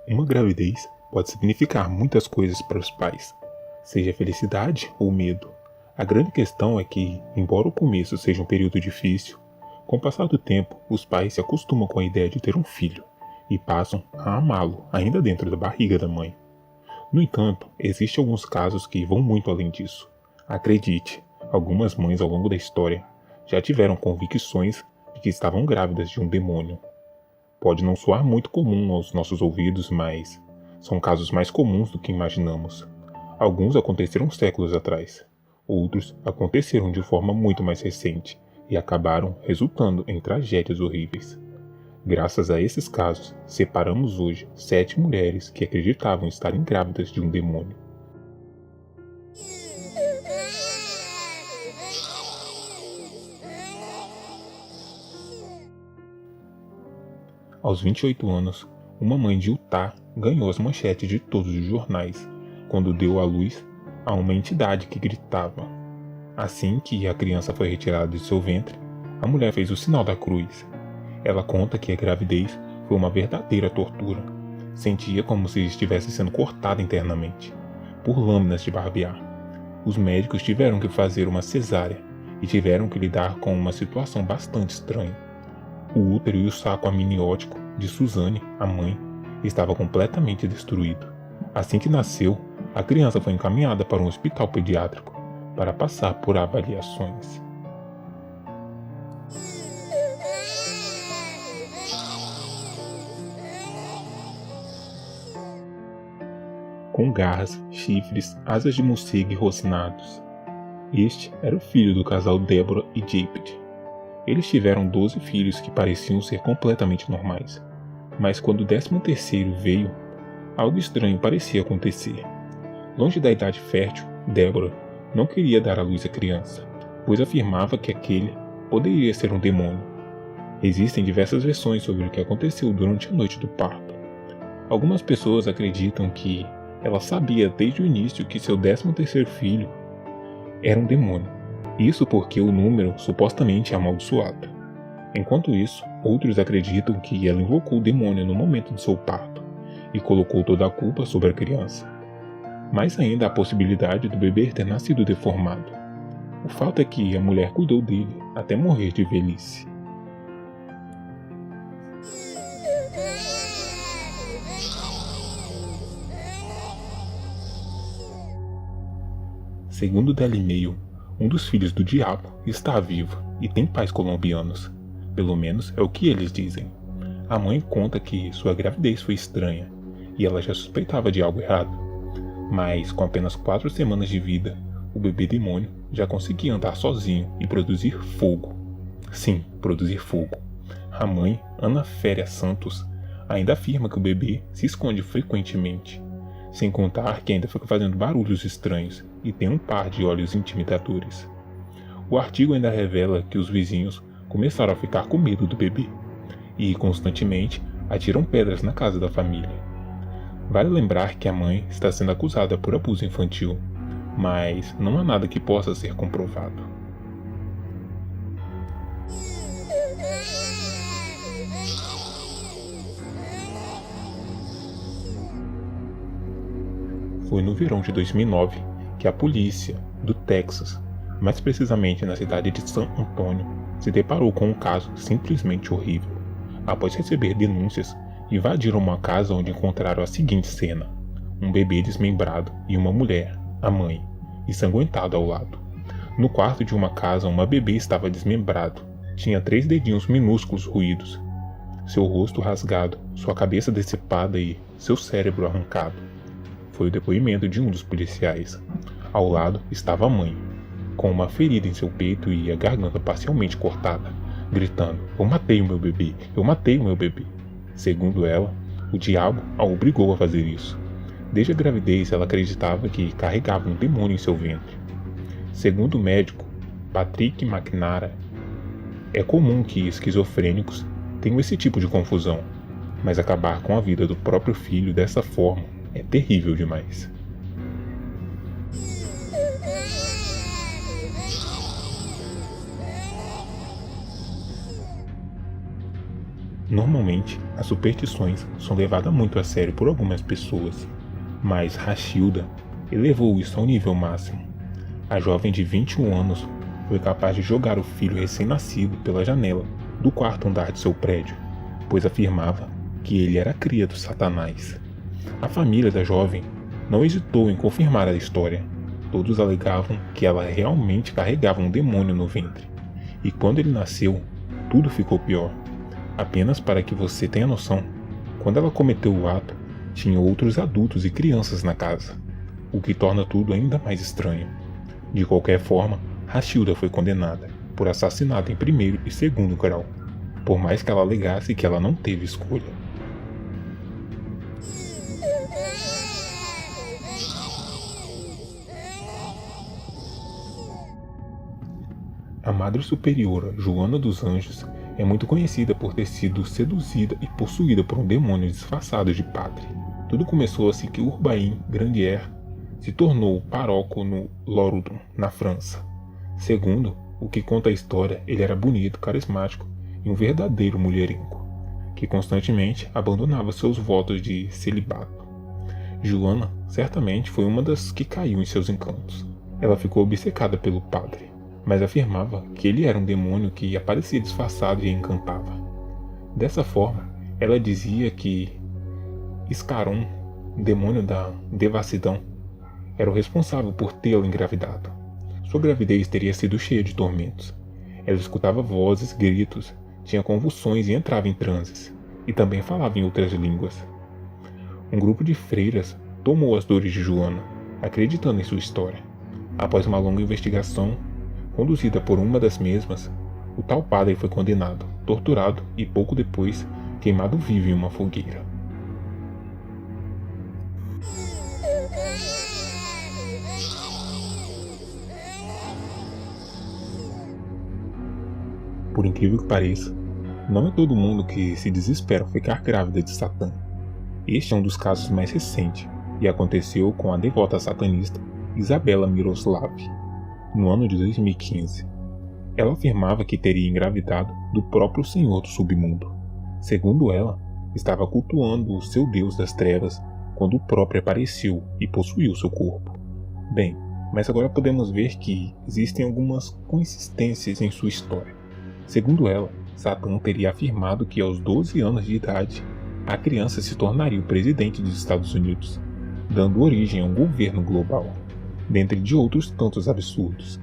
Uma gravidez pode significar muitas coisas para os pais, seja felicidade ou medo. A grande questão é que, embora o começo seja um período difícil, com o passar do tempo, os pais se acostumam com a ideia de ter um filho e passam a amá-lo ainda dentro da barriga da mãe. No entanto, existem alguns casos que vão muito além disso. Acredite, algumas mães ao longo da história já tiveram convicções de que estavam grávidas de um demônio. Pode não soar muito comum aos nossos ouvidos, mas são casos mais comuns do que imaginamos. Alguns aconteceram séculos atrás, outros aconteceram de forma muito mais recente e acabaram resultando em tragédias horríveis. Graças a esses casos, separamos hoje 7 mulheres que acreditavam estarem grávidas de um demônio. Aos 28 anos, uma mãe de Utah ganhou as manchetes de todos os jornais quando deu à luz a uma entidade que gritava. Assim que a criança foi retirada de seu ventre, a mulher fez o sinal da cruz. Ela conta que a gravidez foi uma verdadeira tortura. Sentia como se estivesse sendo cortada internamente, por lâminas de barbear. Os médicos tiveram que fazer uma cesárea e tiveram que lidar com uma situação bastante estranha. O útero e o saco amniótico de Suzanne, a mãe, estava completamente destruído. Assim que nasceu, a criança foi encaminhada para um hospital pediátrico para passar por avaliações. Com garras, chifres, asas de morcego e rosnados. Este era o filho do casal Deborah e Japed. Eles tiveram 12 filhos que pareciam ser completamente normais, mas quando o 13º veio, algo estranho parecia acontecer. Longe da idade fértil, Deborah não queria dar à luz a criança, pois afirmava que aquele poderia ser um demônio. Existem diversas versões sobre o que aconteceu durante a noite do parto. Algumas pessoas acreditam que ela sabia desde o início que seu 13º filho era um demônio. Isso porque o número supostamente é amaldiçoado. Enquanto isso, outros acreditam que ela invocou o demônio no momento de seu parto e colocou toda a culpa sobre a criança. Mais ainda há a possibilidade do bebê ter nascido deformado. O fato é que a mulher cuidou dele até morrer de velhice. Segundo Daily Mail, um dos filhos do diabo está vivo e tem pais colombianos. Pelo menos é o que eles dizem. A mãe conta que sua gravidez foi estranha e ela já suspeitava de algo errado. Mas com apenas 4 semanas de vida, o bebê demônio já conseguia andar sozinho e produzir fogo. Sim, produzir fogo. A mãe, Ana Féria Santos, ainda afirma que o bebê se esconde frequentemente, sem contar que ainda fica fazendo barulhos estranhos e tem um par de olhos intimidadores. O artigo ainda revela que os vizinhos começaram a ficar com medo do bebê e constantemente atiram pedras na casa da família. Vale lembrar que a mãe está sendo acusada por abuso infantil, mas não há nada que possa ser comprovado. Foi no verão de 2009 que a polícia do Texas, mais precisamente na cidade de San Antônio, se deparou com um caso simplesmente horrível. Após receber denúncias, invadiram uma casa onde encontraram a seguinte cena: um bebê desmembrado e uma mulher, a mãe, ensanguentada ao lado. No quarto de uma casa, uma bebê estava desmembrado. Tinha 3 dedinhos minúsculos roídos, seu rosto rasgado, sua cabeça decepada e seu cérebro arrancado. Foi o depoimento de um dos policiais. Ao lado estava a mãe, com uma ferida em seu peito e a garganta parcialmente cortada, gritando: "Eu matei o meu bebê! Eu matei o meu bebê!" Segundo ela, o diabo a obrigou a fazer isso. Desde a gravidez, ela acreditava que carregava um demônio em seu ventre. Segundo o médico Patrick McNara, é comum que esquizofrênicos tenham esse tipo de confusão, mas acabar com a vida do próprio filho dessa forma é terrível demais. Normalmente, as superstições são levadas muito a sério por algumas pessoas, mas Rachilda elevou isso ao nível máximo. A jovem de 21 anos foi capaz de jogar o filho recém-nascido pela janela do quarto andar de seu prédio, pois afirmava que ele era cria do Satanás. A família da jovem não hesitou em confirmar a história. Todos alegavam que ela realmente carregava um demônio no ventre. E quando ele nasceu, tudo ficou pior. Apenas para que você tenha noção, quando ela cometeu o ato, tinha outros adultos e crianças na casa, o que torna tudo ainda mais estranho. De qualquer forma, Rachilda foi condenada por assassinato em primeiro e segundo grau, por mais que ela alegasse que ela não teve escolha. A Madre Superiora Joana dos Anjos é muito conhecida por ter sido seduzida e possuída por um demônio disfarçado de padre. Tudo começou assim que Urbain Grandier se tornou pároco no Lourdon, na França. Segundo o que conta a história, ele era bonito, carismático e um verdadeiro mulherengo, que constantemente abandonava seus votos de celibato. Joana certamente foi uma das que caiu em seus encantos. Ela ficou obcecada pelo padre, mas afirmava que ele era um demônio que aparecia disfarçado e a encantava. Dessa forma, ela dizia que Iscaron, demônio da devassidão, era o responsável por tê-la engravidado. Sua gravidez teria sido cheia de tormentos. Ela escutava vozes, gritos, tinha convulsões e entrava em transes, e também falava em outras línguas. Um grupo de freiras tomou as dores de Joana, acreditando em sua história. Após uma longa investigação, conduzida por uma das mesmas, o tal padre foi condenado, torturado e pouco depois queimado vivo em uma fogueira. Por incrível que pareça, não é todo mundo que se desespera ao ficar grávida de Satã. Este é um dos casos mais recentes e aconteceu com a devota satanista Isabela Miroslav, no ano de 2015. Ela afirmava que teria engravidado do próprio Senhor do Submundo. Segundo ela, estava cultuando o seu Deus das Trevas quando o próprio apareceu e possuiu seu corpo. Bem, mas agora podemos ver que existem algumas consistências em sua história. Segundo ela, Satã teria afirmado que aos 12 anos de idade, a criança se tornaria o presidente dos Estados Unidos, dando origem a um governo global, dentre de outros tantos absurdos.